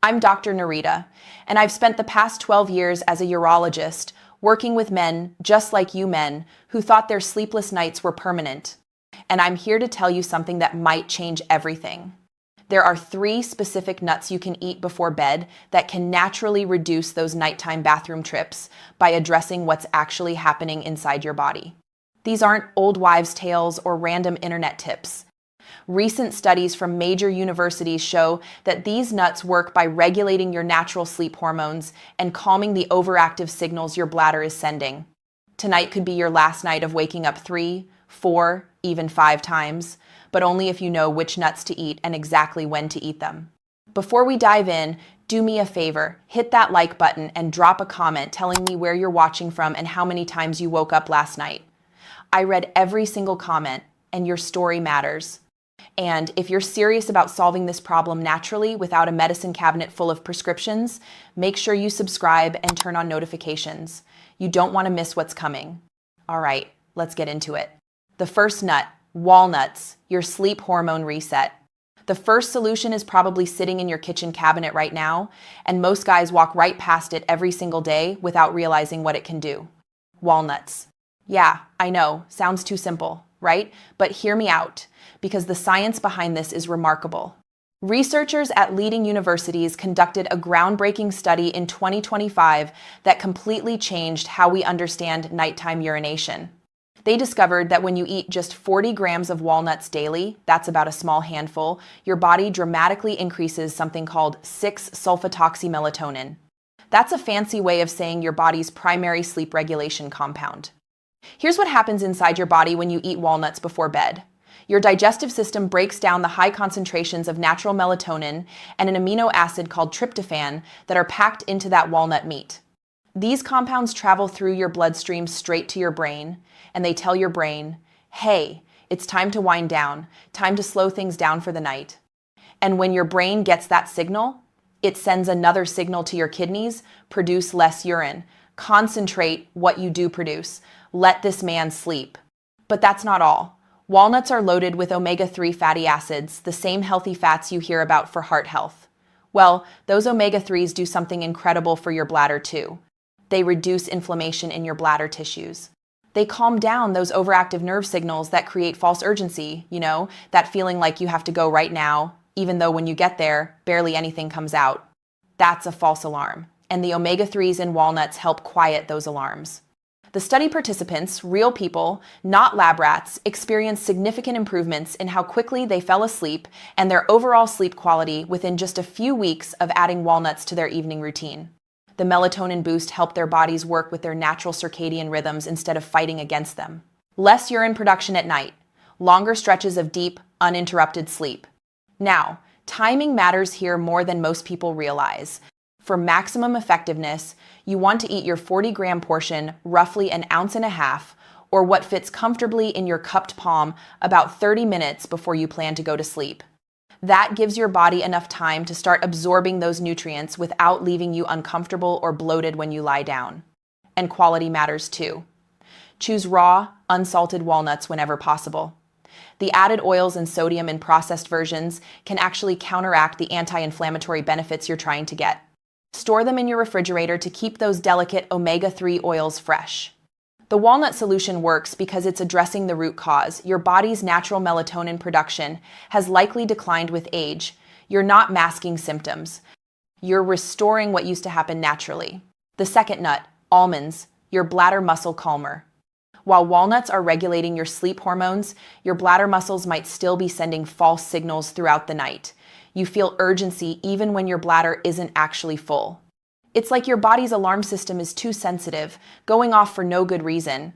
I'm Dr. Nerita, and I've spent the past 12 years as a urologist working with men just like you men who thought their sleepless nights were permanent. And I'm here to tell you something that might change everything. There are 3 specific nuts you can eat before bed that can naturally reduce those nighttime bathroom trips by addressing what's actually happening inside your body. These aren't old wives' tales or random internet tips. Recent studies from major universities show that these nuts work by regulating your natural sleep hormones and calming the overactive signals your bladder is sending. Tonight could be your last night of waking up 3, 4, even 5 times, but only if you know which nuts to eat and exactly when to eat them. Before we dive in, do me a favor, hit that like button and drop a comment telling me where you're watching from and how many times you woke up last night. I read every single comment, and your story matters. And if you're serious about solving this problem naturally without a medicine cabinet full of prescriptions, make sure you subscribe and turn on notifications. You don't want to miss what's coming. All right, let's get into it. The first nut, walnuts, your sleep hormone reset. The first solution is probably sitting in your kitchen cabinet right now, and most guys walk right past it every single day without realizing what it can do. Walnuts. Yeah, I know, sounds too simple, right? But hear me out, because the science behind this is remarkable. Researchers at leading universities conducted a groundbreaking study in 2025 that completely changed how we understand nighttime urination. They discovered that when you eat just 40 grams of walnuts daily, that's about a small handful, your body dramatically increases something called 6-sulfathoxymelatonin. That's a fancy way of saying your body's primary sleep regulation compound. Here's what happens inside your body when you eat walnuts before bed. Your digestive system breaks down the high concentrations of natural melatonin and an amino acid called tryptophan that are packed into that walnut meat. These compounds travel through your bloodstream straight to your brain, and they tell your brain, hey, it's time to wind down, time to slow things down for the night. And when your brain gets that signal, it sends another signal to your kidneys, produce less urine, concentrate what you do produce, let this man sleep. But that's not all. Walnuts are loaded with omega-3 fatty acids, the same healthy fats you hear about for heart health. Well, those omega-3s do something incredible for your bladder too. They reduce inflammation in your bladder tissues. They calm down those overactive nerve signals that create false urgency, that feeling like you have to go right now, even though when you get there, barely anything comes out. That's a false alarm, and the omega-3s in walnuts help quiet those alarms. The study participants, real people, not lab rats, experienced significant improvements in how quickly they fell asleep and their overall sleep quality within just a few weeks of adding walnuts to their evening routine. The melatonin boost helped their bodies work with their natural circadian rhythms instead of fighting against them. Less urine production at night, longer stretches of deep, uninterrupted sleep. Now, timing matters here more than most people realize. For maximum effectiveness, you want to eat your 40-gram portion roughly 1.5 ounces, or what fits comfortably in your cupped palm about 30 minutes before you plan to go to sleep. That gives your body enough time to start absorbing those nutrients without leaving you uncomfortable or bloated when you lie down. And quality matters too. Choose raw, unsalted walnuts whenever possible. The added oils and sodium in processed versions can actually counteract the anti-inflammatory benefits you're trying to get. Store them in your refrigerator to keep those delicate omega-3 oils fresh. The walnut solution works because it's addressing the root cause. Your body's natural melatonin production has likely declined with age. You're not masking symptoms. You're restoring what used to happen naturally. The second nut, almonds, your bladder muscle calmer. While walnuts are regulating your sleep hormones, your bladder muscles might still be sending false signals throughout the night. You feel urgency even when your bladder isn't actually full. It's like your body's alarm system is too sensitive, going off for no good reason.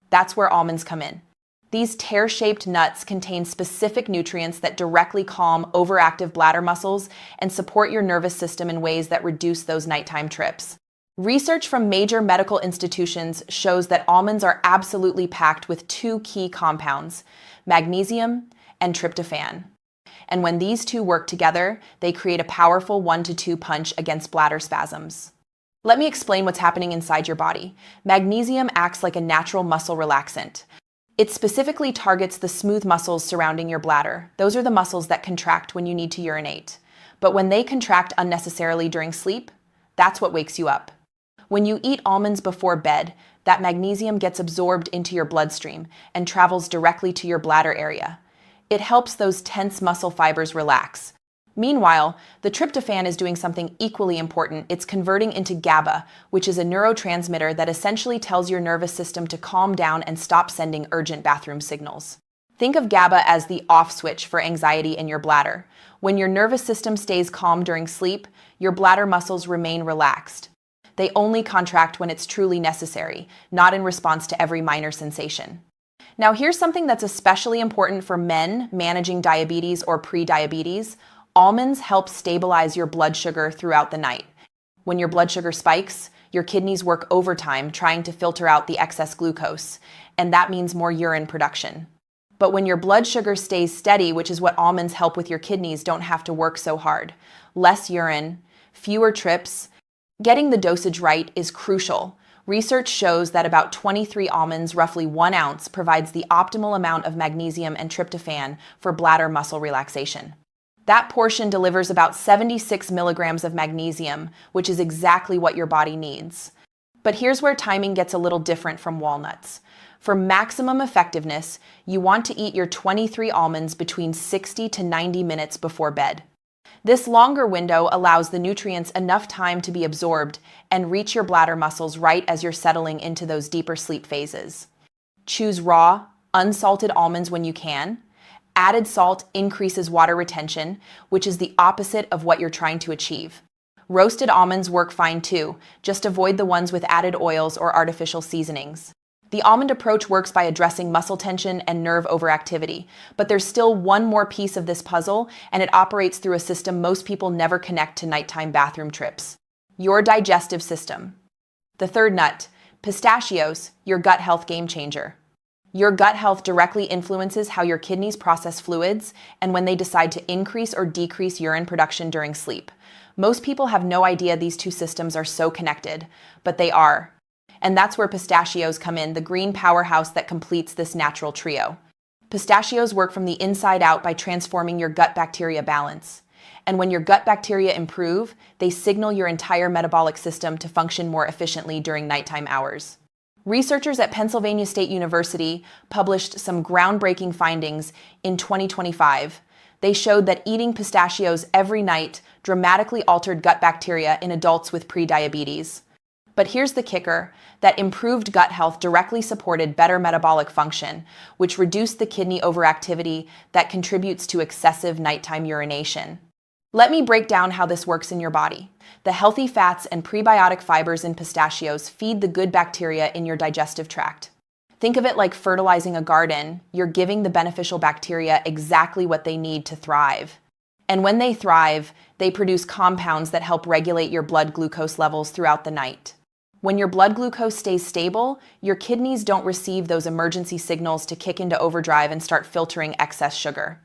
That's where almonds come in. These tear-shaped nuts contain specific nutrients that directly calm overactive bladder muscles and support your nervous system in ways that reduce those nighttime trips. Research from major medical institutions shows that almonds are absolutely packed with 2 key compounds, magnesium and tryptophan. And when these 2 work together, they create a powerful 1-2 punch against bladder spasms. Let me explain what's happening inside your body. Magnesium acts like a natural muscle relaxant. It specifically targets the smooth muscles surrounding your bladder. Those are the muscles that contract when you need to urinate. But when they contract unnecessarily during sleep, that's what wakes you up. When you eat almonds before bed, that magnesium gets absorbed into your bloodstream and travels directly to your bladder area. It helps those tense muscle fibers relax. Meanwhile, the tryptophan is doing something equally important. It's converting into GABA, which is a neurotransmitter that essentially tells your nervous system to calm down and stop sending urgent bathroom signals. Think of GABA as the off switch for anxiety in your bladder. When your nervous system stays calm during sleep, your bladder muscles remain relaxed. They only contract when it's truly necessary, not in response to every minor sensation. Now, here's something that's especially important for men managing diabetes or pre-diabetes. Almonds help stabilize your blood sugar throughout the night. When your blood sugar spikes, your kidneys work overtime trying to filter out the excess glucose, and that means more urine production. But when your blood sugar stays steady, which is what almonds help with, your kidneys don't have to work so hard. Less urine, fewer trips. Getting the dosage right is crucial. Research shows that about 23 almonds, roughly 1 ounce, provides the optimal amount of magnesium and tryptophan for bladder muscle relaxation. That portion delivers about 76 milligrams of magnesium, which is exactly what your body needs. But here's where timing gets a little different from walnuts. For maximum effectiveness, you want to eat your 23 almonds between 60 to 90 minutes before bed. This longer window allows the nutrients enough time to be absorbed and reach your bladder muscles right as you're settling into those deeper sleep phases. Choose raw, unsalted almonds when you can. Added salt increases water retention, which is the opposite of what you're trying to achieve. Roasted almonds work fine too, just avoid the ones with added oils or artificial seasonings. The almond approach works by addressing muscle tension and nerve overactivity, but there's still one more piece of this puzzle, and it operates through a system most people never connect to nighttime bathroom trips: your digestive system. The third nut, pistachios, your gut health game changer. Your gut health directly influences how your kidneys process fluids and when they decide to increase or decrease urine production during sleep. Most people have no idea these two systems are so connected, but they are. And that's where pistachios come in, the green powerhouse that completes this natural trio. Pistachios work from the inside out by transforming your gut bacteria balance. And when your gut bacteria improve, they signal your entire metabolic system to function more efficiently during nighttime hours. Researchers at Pennsylvania State University published some groundbreaking findings in 2025. They showed that eating pistachios every night dramatically altered gut bacteria in adults with prediabetes. But here's the kicker: that improved gut health directly supported better metabolic function, which reduced the kidney overactivity that contributes to excessive nighttime urination. Let me break down how this works in your body. The healthy fats and prebiotic fibers in pistachios feed the good bacteria in your digestive tract. Think of it like fertilizing a garden. You're giving the beneficial bacteria exactly what they need to thrive. And when they thrive, they produce compounds that help regulate your blood glucose levels throughout the night. When your blood glucose stays stable, your kidneys don't receive those emergency signals to kick into overdrive and start filtering excess sugar.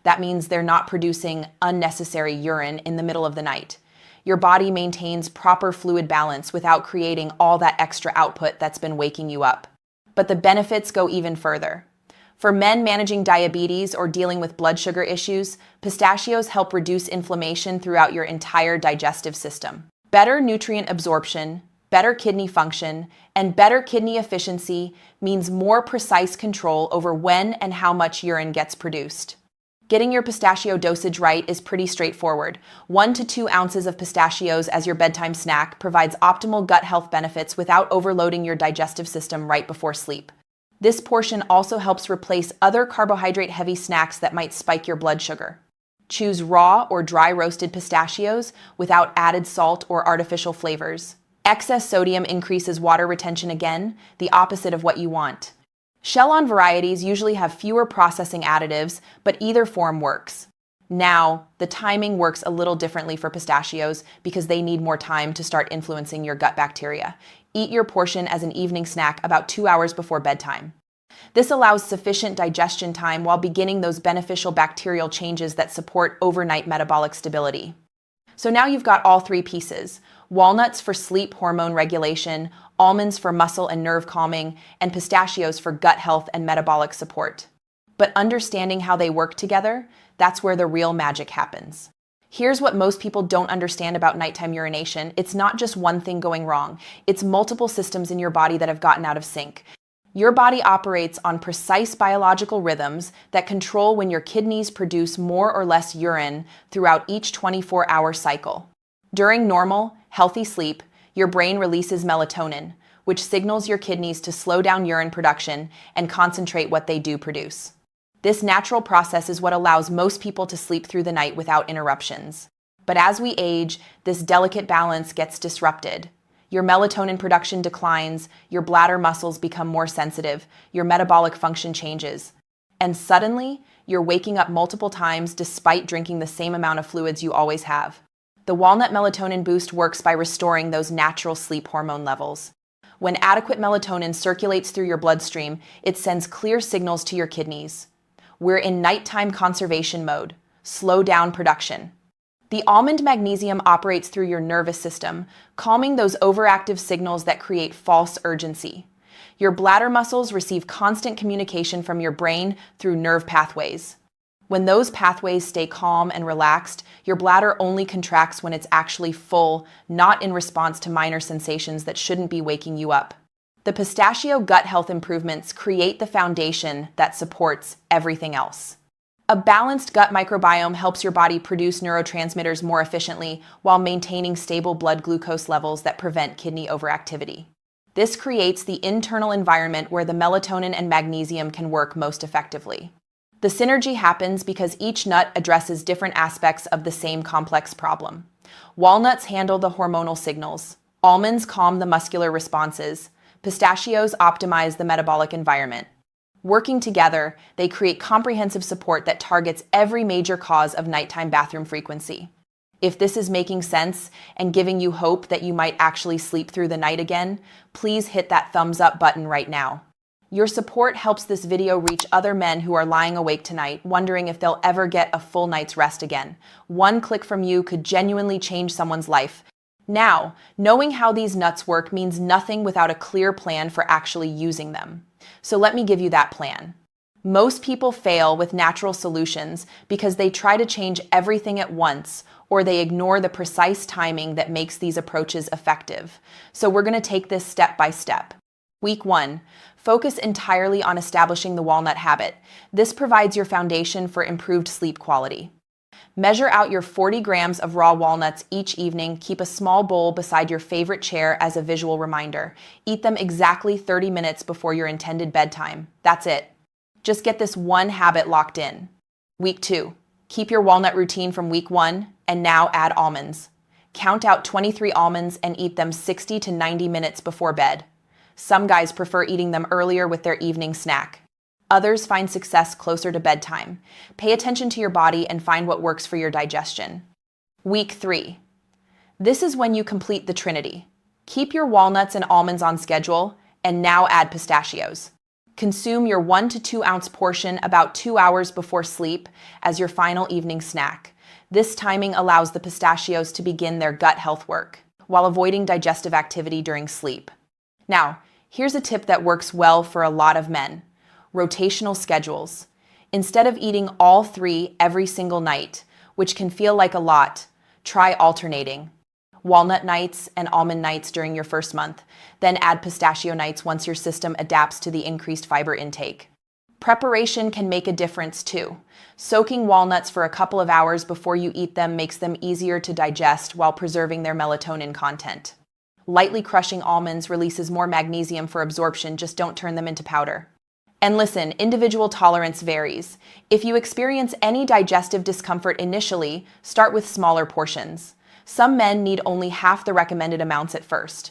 That means they're not producing unnecessary urine in the middle of the night. Your body maintains proper fluid balance without creating all that extra output that's been waking you up. But the benefits go even further. For men managing diabetes or dealing with blood sugar issues, pistachios help reduce inflammation throughout your entire digestive system. Better nutrient absorption, better kidney function, and better kidney efficiency means more precise control over when and how much urine gets produced. Getting your pistachio dosage right is pretty straightforward. 1 to 2 ounces of pistachios as your bedtime snack provides optimal gut health benefits without overloading your digestive system right before sleep. This portion also helps replace other carbohydrate-heavy snacks that might spike your blood sugar. Choose raw or dry roasted pistachios without added salt or artificial flavors. Excess sodium increases water retention again, the opposite of what you want. Shell-on varieties usually have fewer processing additives, but either form works. Now, the timing works a little differently for pistachios because they need more time to start influencing your gut bacteria. Eat your portion as an evening snack about 2 hours before bedtime. This allows sufficient digestion time while beginning those beneficial bacterial changes that support overnight metabolic stability. So now you've got all three pieces: walnuts for sleep hormone regulation, almonds for muscle and nerve calming, and pistachios for gut health and metabolic support. But understanding how they work together, that's where the real magic happens. Here's what most people don't understand about nighttime urination. It's not just one thing going wrong. It's multiple systems in your body that have gotten out of sync. Your body operates on precise biological rhythms that control when your kidneys produce more or less urine throughout each 24-hour cycle. During normal, healthy sleep, your brain releases melatonin, which signals your kidneys to slow down urine production and concentrate what they do produce. This natural process is what allows most people to sleep through the night without interruptions. But as we age, this delicate balance gets disrupted. Your melatonin production declines, your bladder muscles become more sensitive, your metabolic function changes, and suddenly, you're waking up multiple times despite drinking the same amount of fluids you always have. The walnut melatonin boost works by restoring those natural sleep hormone levels. When adequate melatonin circulates through your bloodstream, it sends clear signals to your kidneys. We're in nighttime conservation mode. Slow down production. The almond magnesium operates through your nervous system, calming those overactive signals that create false urgency. Your bladder muscles receive constant communication from your brain through nerve pathways. When those pathways stay calm and relaxed, your bladder only contracts when it's actually full, not in response to minor sensations that shouldn't be waking you up. The pistachio gut health improvements create the foundation that supports everything else. A balanced gut microbiome helps your body produce neurotransmitters more efficiently while maintaining stable blood glucose levels that prevent kidney overactivity. This creates the internal environment where the melatonin and magnesium can work most effectively. The synergy happens because each nut addresses different aspects of the same complex problem. Walnuts handle the hormonal signals. Almonds calm the muscular responses. Pistachios optimize the metabolic environment. Working together, they create comprehensive support that targets every major cause of nighttime bathroom frequency. If this is making sense and giving you hope that you might actually sleep through the night again, please hit that thumbs up button right now. Your support helps this video reach other men who are lying awake tonight, wondering if they'll ever get a full night's rest again. One click from you could genuinely change someone's life. Now, knowing how these nuts work means nothing without a clear plan for actually using them. So let me give you that plan. Most people fail with natural solutions because they try to change everything at once, or they ignore the precise timing that makes these approaches effective. So we're going to take this step by step. Week 1. Focus entirely on establishing the walnut habit. This provides your foundation for improved sleep quality. Measure out your 40 grams of raw walnuts each evening. Keep a small bowl beside your favorite chair as a visual reminder. Eat them exactly 30 minutes before your intended bedtime. That's it. Just get this one habit locked in. Week 2. Keep your walnut routine from week 1 and now add almonds. Count out 23 almonds and eat them 60 to 90 minutes before bed. Some guys prefer eating them earlier with their evening snack. Others find success closer to bedtime. Pay attention to your body and find what works for your digestion. Week 3. This is when you complete the trinity. Keep your walnuts and almonds on schedule, and now add pistachios. Consume your 1 to 2 ounce portion about 2 hours before sleep as your final evening snack. This timing allows the pistachios to begin their gut health work, while avoiding digestive activity during sleep. Now, here's a tip that works well for a lot of men. Rotational schedules. Instead of eating all 3 every single night, which can feel like a lot, try alternating. Walnut nights and almond nights during your first month, then add pistachio nights once your system adapts to the increased fiber intake. Preparation can make a difference too. Soaking walnuts for a couple of hours before you eat them makes them easier to digest while preserving their melatonin content. Lightly crushing almonds releases more magnesium for absorption, just don't turn them into powder. And listen, individual tolerance varies. If you experience any digestive discomfort initially, start with smaller portions. Some men need only half the recommended amounts at first.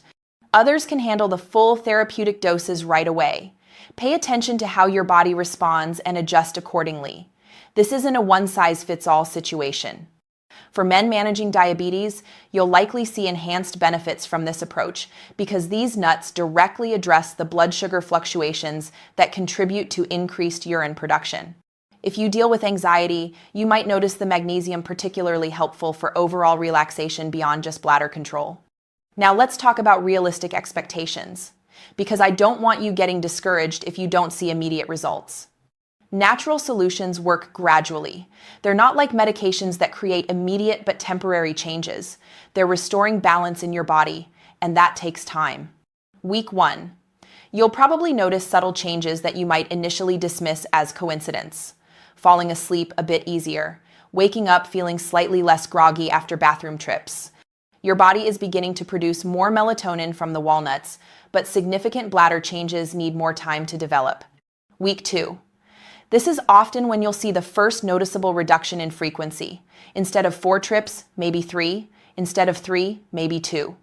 Others can handle the full therapeutic doses right away. Pay attention to how your body responds and adjust accordingly. This isn't a one-size-fits-all situation. For men managing diabetes, you'll likely see enhanced benefits from this approach because these nuts directly address the blood sugar fluctuations that contribute to increased urine production. If you deal with anxiety, you might notice the magnesium particularly helpful for overall relaxation beyond just bladder control. Now let's talk about realistic expectations, because I don't want you getting discouraged if you don't see immediate results. Natural solutions work gradually. They're not like medications that create immediate but temporary changes. They're restoring balance in your body, and that takes time. Week 1. You'll probably notice subtle changes that you might initially dismiss as coincidence. Falling asleep a bit easier, waking up feeling slightly less groggy after bathroom trips. Your body is beginning to produce more melatonin from the walnuts, but significant bladder changes need more time to develop. Week 2. This is often when you'll see the first noticeable reduction in frequency. Instead of 4 trips, maybe 3. Instead of 3, maybe 2.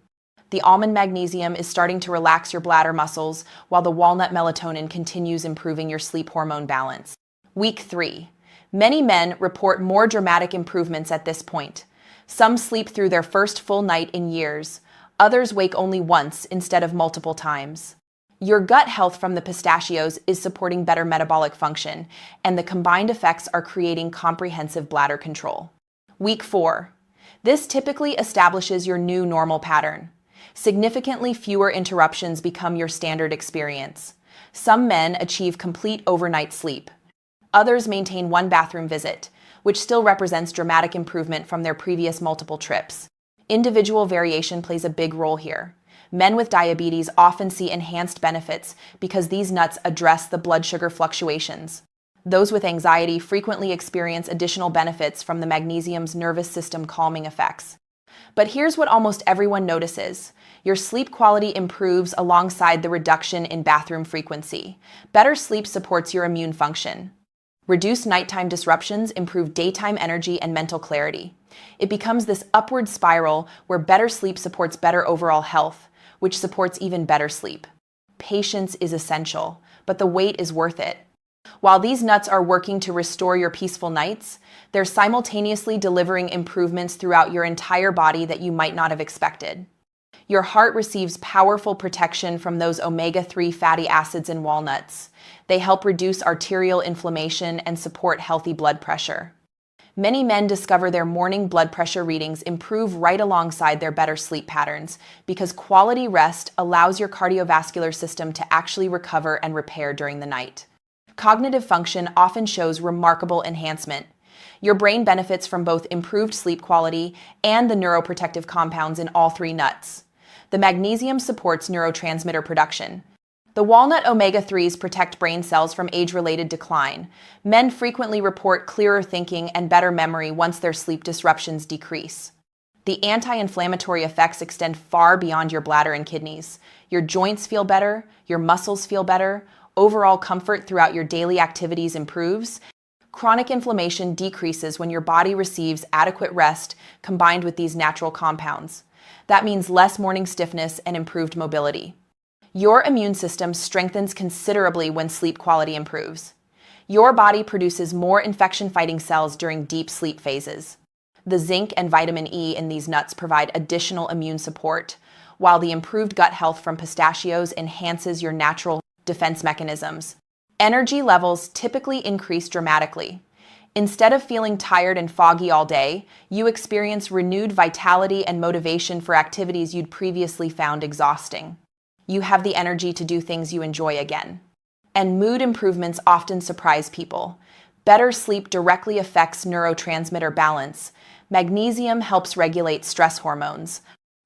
The almond magnesium is starting to relax your bladder muscles, while the walnut melatonin continues improving your sleep hormone balance. Week 3. Many men report more dramatic improvements at this point. Some sleep through their first full night in years. Others wake only once instead of multiple times. Your gut health from the pistachios is supporting better metabolic function, and the combined effects are creating comprehensive bladder control. Week 4. This typically establishes your new normal pattern. Significantly fewer interruptions become your standard experience. Some men achieve complete overnight sleep. Others maintain 1 bathroom visit, which still represents dramatic improvement from their previous multiple trips. Individual variation plays a big role here. Men with diabetes often see enhanced benefits because these nuts address the blood sugar fluctuations. Those with anxiety frequently experience additional benefits from the magnesium's nervous system calming effects. But here's what almost everyone notices. Your sleep quality improves alongside the reduction in bathroom frequency. Better sleep supports your immune function. Reduced nighttime disruptions improve daytime energy and mental clarity. It becomes this upward spiral where better sleep supports better overall health, which supports even better sleep. Patience is essential, but the wait is worth it. While these nuts are working to restore your peaceful nights, they're simultaneously delivering improvements throughout your entire body that you might not have expected. Your heart receives powerful protection from those omega-3 fatty acids in walnuts. They help reduce arterial inflammation and support healthy blood pressure. Many men discover their morning blood pressure readings improve right alongside their better sleep patterns because quality rest allows your cardiovascular system to actually recover and repair during the night. Cognitive function often shows remarkable enhancement. Your brain benefits from both improved sleep quality and the neuroprotective compounds in all 3 nuts. The magnesium supports neurotransmitter production. The walnut omega-3s protect brain cells from age-related decline. Men frequently report clearer thinking and better memory once their sleep disruptions decrease. The anti-inflammatory effects extend far beyond your bladder and kidneys. Your joints feel better, your muscles feel better, overall comfort throughout your daily activities improves. Chronic inflammation decreases when your body receives adequate rest combined with these natural compounds. That means less morning stiffness and improved mobility. Your immune system strengthens considerably when sleep quality improves. Your body produces more infection-fighting cells during deep sleep phases. The zinc and vitamin E in these nuts provide additional immune support, while the improved gut health from pistachios enhances your natural defense mechanisms. Energy levels typically increase dramatically. Instead of feeling tired and foggy all day, you experience renewed vitality and motivation for activities you'd previously found exhausting. You have the energy to do things you enjoy again. And mood improvements often surprise people. Better sleep directly affects neurotransmitter balance. Magnesium helps regulate stress hormones.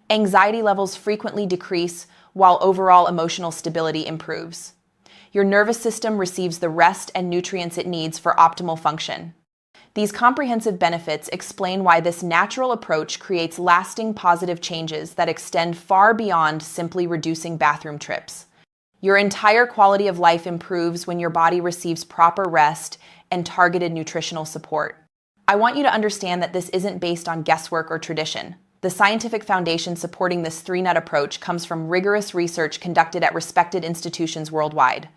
Anxiety levels frequently decrease, while overall emotional stability improves. Your nervous system receives the rest and nutrients it needs for optimal function. These comprehensive benefits explain why this natural approach creates lasting positive changes that extend far beyond simply reducing bathroom trips. Your entire quality of life improves when your body receives proper rest and targeted nutritional support. I want you to understand that this isn't based on guesswork or tradition. The scientific foundation supporting this 3-nut approach comes from rigorous research conducted at respected institutions worldwide.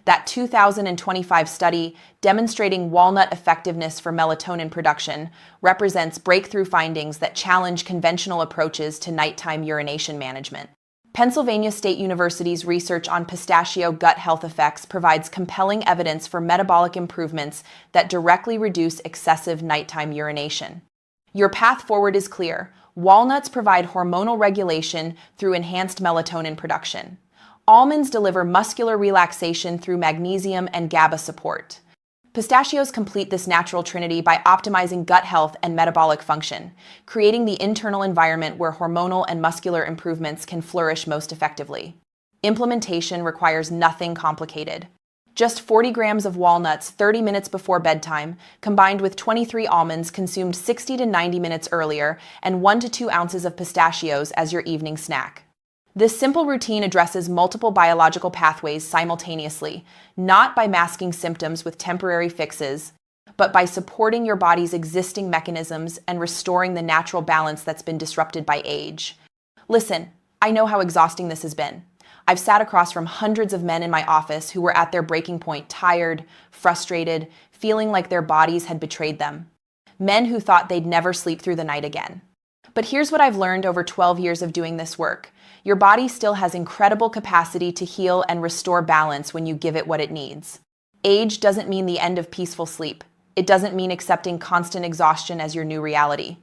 That 2025 study demonstrating walnut effectiveness for melatonin production represents breakthrough findings that challenge conventional approaches to nighttime urination management. Pennsylvania State University's research on pistachio gut health effects provides compelling evidence for metabolic improvements that directly reduce excessive nighttime urination. Your path forward is clear. Walnuts provide hormonal regulation through enhanced melatonin production. Almonds deliver muscular relaxation through magnesium and GABA support. Pistachios complete this natural trinity by optimizing gut health and metabolic function, creating the internal environment where hormonal and muscular improvements can flourish most effectively. Implementation requires nothing complicated. Just 40 grams of walnuts 30 minutes before bedtime, combined with 23 almonds consumed 60 to 90 minutes earlier, and 1 to 2 ounces of pistachios as your evening snack. This simple routine addresses multiple biological pathways simultaneously, not by masking symptoms with temporary fixes, but by supporting your body's existing mechanisms and restoring the natural balance that's been disrupted by age. Listen, I know how exhausting this has been. I've sat across from hundreds of men in my office who were at their breaking point, tired, frustrated, feeling like their bodies had betrayed them. Men who thought they'd never sleep through the night again. But here's what I've learned over 12 years of doing this work. Your body still has incredible capacity to heal and restore balance when you give it what it needs. Age doesn't mean the end of peaceful sleep. It doesn't mean accepting constant exhaustion as your new reality.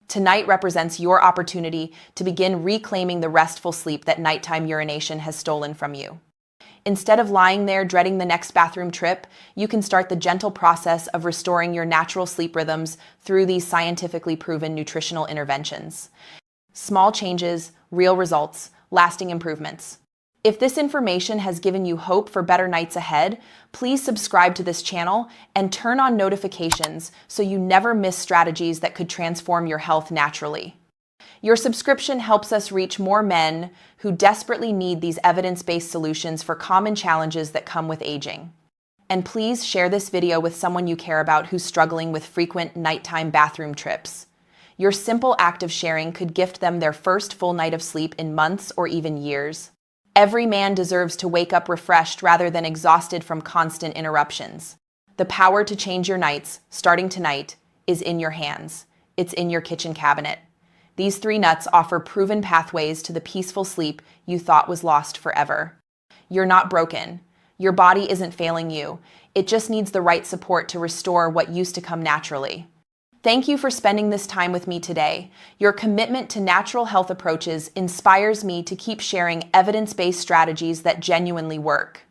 Tonight represents your opportunity to begin reclaiming the restful sleep that nighttime urination has stolen from you. Instead of lying there dreading the next bathroom trip, you can start the gentle process of restoring your natural sleep rhythms through these scientifically proven nutritional interventions. Small changes, real results, lasting improvements. If this information has given you hope for better nights ahead, please subscribe to this channel and turn on notifications so you never miss strategies that could transform your health naturally. Your subscription helps us reach more men who desperately need these evidence-based solutions for common challenges that come with aging. And please share this video with someone you care about who's struggling with frequent nighttime bathroom trips. Your simple act of sharing could gift them their first full night of sleep in months or even years. Every man deserves to wake up refreshed rather than exhausted from constant interruptions. The power to change your nights, starting tonight, is in your hands. It's in your kitchen cabinet. These 3 nuts offer proven pathways to the peaceful sleep you thought was lost forever. You're not broken. Your body isn't failing you. It just needs the right support to restore what used to come naturally. Thank you for spending this time with me today. Your commitment to natural health approaches inspires me to keep sharing evidence-based strategies that genuinely work.